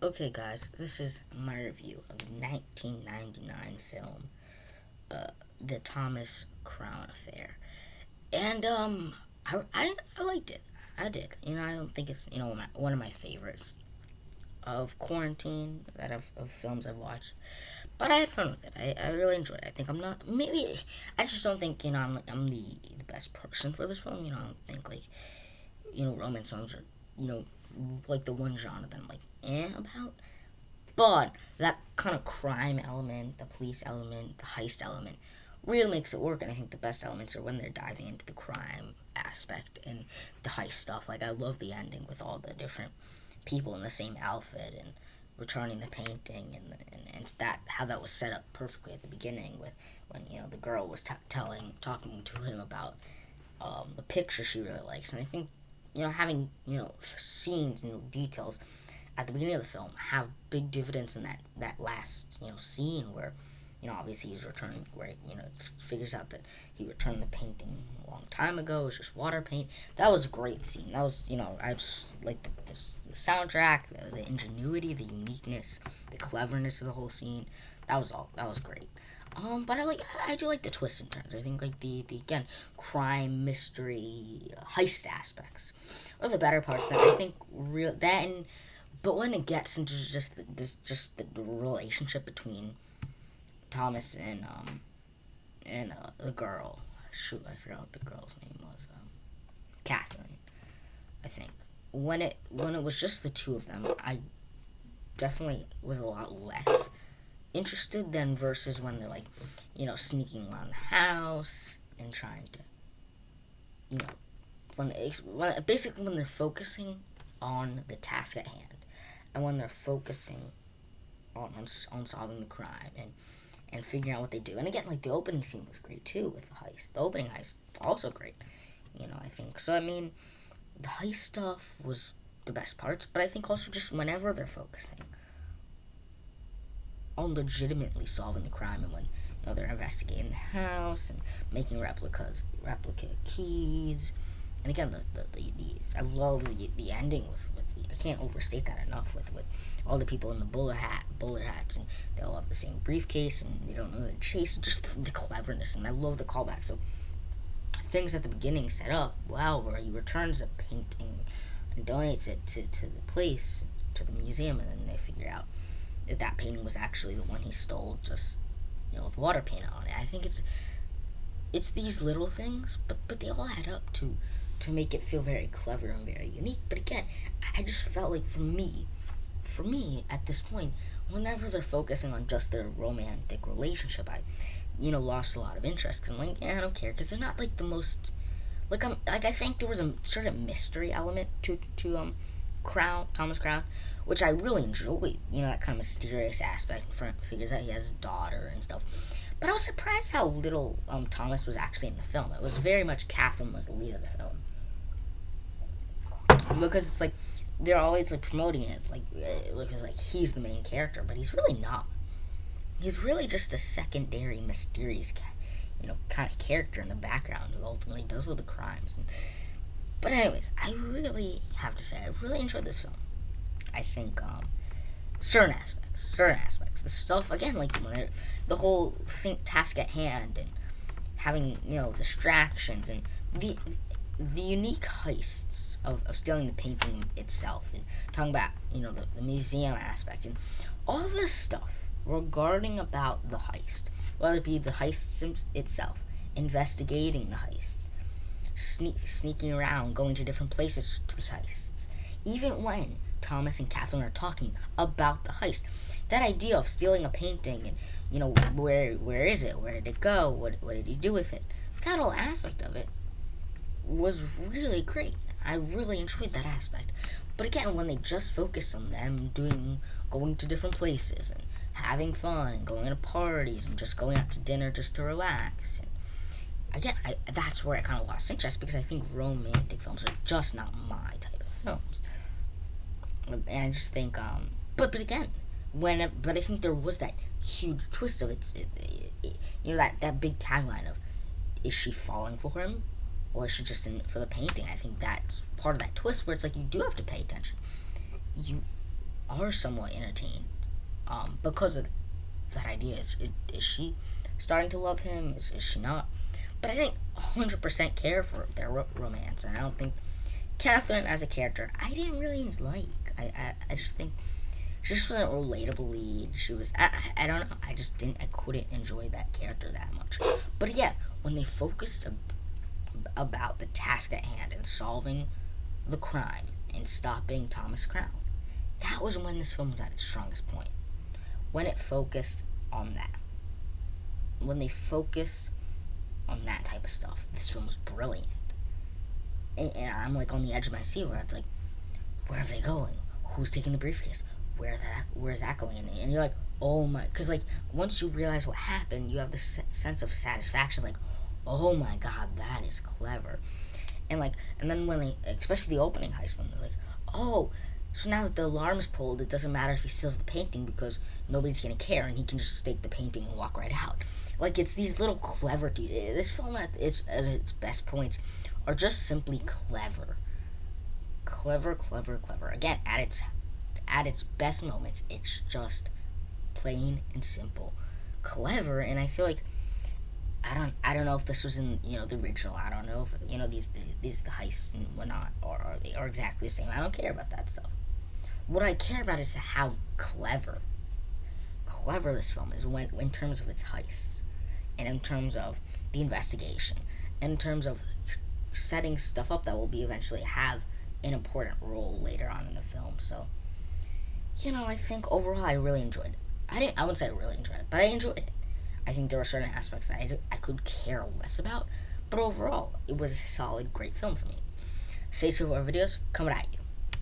Okay, guys, this is my review of the 1999 film, The Thomas Crown Affair. And, I liked it. I did. I don't think it's, one of my favorites of quarantine of films I've watched. But I had fun with it. I really enjoyed it. I think I'm not, maybe, I just don't think, I'm the best person for this film. I don't think, like, romance films are, like the one genre that I'm like, about. But that kind of crime element, the police element, the heist element, really makes it work. And I think the best elements are when they're diving into the crime aspect and the heist stuff. Like, I love the ending with all the different people in the same outfit and returning the painting and that how that was set up perfectly at the beginning with when the girl was talking to him about the picture she really likes. And I think having scenes and details at the beginning of the film have big dividends in that last scene where obviously he's returning, where figures out that he returned the painting a long time ago. It was just water paint. That was a great scene. That was I just like the soundtrack, the ingenuity, the uniqueness, the cleverness of the whole scene. That was great. But I do like the twists and turns. I think like the again crime mystery heist aspects are the better parts. That I think real that and but when it gets into just the relationship between Thomas and the girl, shoot, I forgot what the girl's name was, Catherine, I think. When it was just the two of them, I definitely was a lot less interested than versus when they're like, sneaking around the house and trying to, you know, basically when they're focusing on the task at hand, and when they're focusing on solving the crime and figuring out what they do. And again, like the opening scene was great too with the heist. The opening heist also great. I think so. I mean, the heist stuff was the best parts, but I think also just whenever they're focusing on legitimately solving the crime, and when they're investigating the house and making replica keys. And again, I love the ending with I can't overstate that enough with all the people in the bowler hats, and they all have the same briefcase, and they don't know how to chase. Just the cleverness, and I love the callback. So things at the beginning set up wow, where he returns a painting and donates it to the place, to the museum, and then they figure out that painting was actually the one he stole, just with water paint on it. I think it's these little things, but they all add up to make it feel very clever and very unique. But again, I just felt like for me at this point, whenever they're focusing on just their romantic relationship, I lost a lot of interest because I'm like, I don't care, because they're not like the most I think there was a certain mystery element to Crown Thomas Crown, which I really enjoyed. That kind of mysterious aspect. Figures out he has a daughter and stuff. But I was surprised how little Thomas was actually in the film. It was very much Catherine was the lead of the film, because it's like they're always like promoting it. It's like he's the main character, but he's really not. He's really just a secondary, mysterious, kind of character in the background who ultimately does all the crimes. But anyways, I really have to say I really enjoyed this film. I think certain aspects, the stuff again, like when the whole task at hand and having distractions and the unique heists of stealing the painting itself, and talking about the museum aspect and all of this stuff regarding about the heist, whether it be the heist itself, investigating the heists, sneaking around, going to different places to the heists, even when Thomas and Catherine are talking about the heist. That idea of stealing a painting and where is it? Where did it go? What did he do with it? That whole aspect of it was really great. I really enjoyed that aspect. But again, when they just focus on them going to different places and having fun and going to parties and just going out to dinner just to relax, and again, that's where I kind of lost interest, because I think romantic films are just not my type of films. And I just think, but again, but I think there was that huge twist of that big tagline of, is she falling for him, or is she just in it for the painting? I think that's part of that twist where it's like you do have to pay attention. You are somewhat entertained because of that idea. Is she starting to love him? Is she not? But I didn't 100% care for their romance, and I don't think Catherine as a character I didn't really like. I just think she just wasn't a relatable lead. She was I don't know. I couldn't enjoy that character that much. But again, when they focused about the task at hand and solving the crime and stopping Thomas Crown, that was when this film was at its strongest point. When it focused on that. When they focused on that type of stuff, this film was brilliant. And I'm like on the edge of my seat where it's like, where are they going? Who's taking the briefcase? Where's that going? And you're like, oh my, because like once you realize what happened, you have this sense of satisfaction, like, oh my god, that is clever. And then when they, especially the opening heist, when they're like, oh, so now that the alarm is pulled, it doesn't matter if he steals the painting because nobody's gonna care, and he can just stake the painting and walk right out. Like, it's these little clever. This film at its best points are just simply clever, clever. Again, at its best moments, it's just plain and simple, clever. And I feel like I don't know if this was in the original. I don't know if these the heists and whatnot are exactly the same. I don't care about that stuff. What I care about is how clever this film is when in terms of its heists, and in terms of the investigation, and in terms of setting stuff up that will be eventually have an important role later on in the film. So, I think overall I really enjoyed it. I wouldn't say I really enjoyed it, but I enjoyed it. I think there were certain aspects that I could care less about, but overall, it was a solid, great film for me. Stay tuned for our videos coming at you.